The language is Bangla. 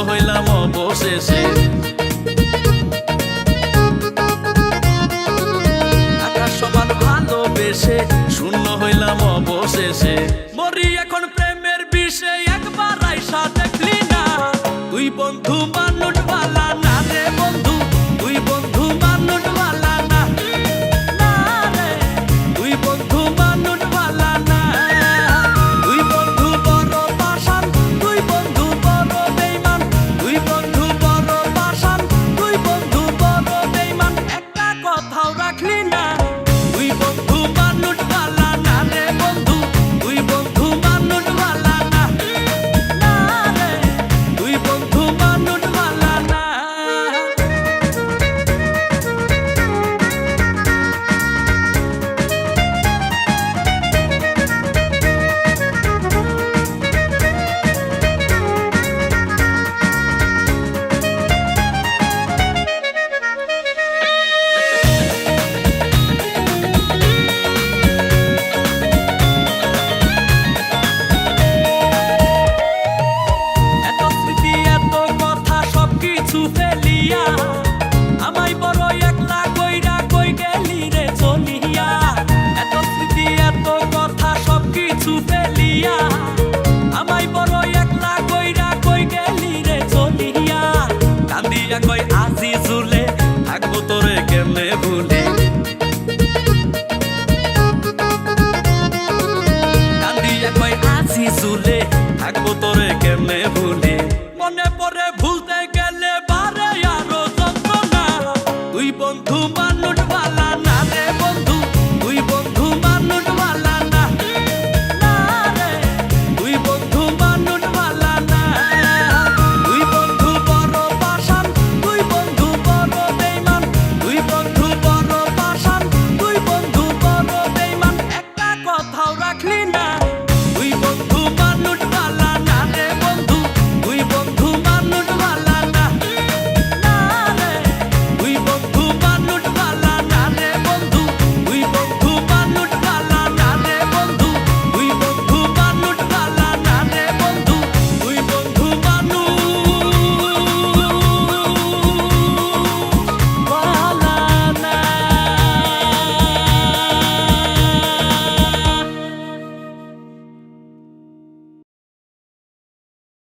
হইলাম অবশেষে। আকাশ সমান ভালোবেসে শূন্য হইলাম অবশেষে। মরি এখন প্রেমের বিষে, একবার আইসা দেখলি না তুই বন্ধু মানুষ বালা না রে বন্ধু, তুই বন্ধু মানুষ বালা না, না রে তুই বন্ধু মানুষ বালা না। তুই বন্ধু বড় পাষাণ, তুই বন্ধু বড় বেঈমান, তুই বন্ধু বড় পাষাণ, তুই বন্ধু বড় বেঈমান। একটা কথাও রাখলি না তুই বন্ধু মানুষ বালা না রে বন্ধু, তুই বন্ধু মানুষ বালা না, না রে তুই বন্ধু মানুষ বালা না। এত স্মৃতি এত কথা সবকিছু ফেলিয়া আমায় বড় একলা কইরা কই গেলি রে চলিয়া। এত স্মৃতি এত কথা সবকিছু ফেলিয়া আমায় বড় একলা কইরা কই গেলি রে চলিয়া। কান্দিয়া কই আজি জুলে থাকবো তোরে কেমনে ভুলে, কান্দিয়া কই আজি জুলে থাকবো তোরে কেমনে ভুলে। মনে পড়ে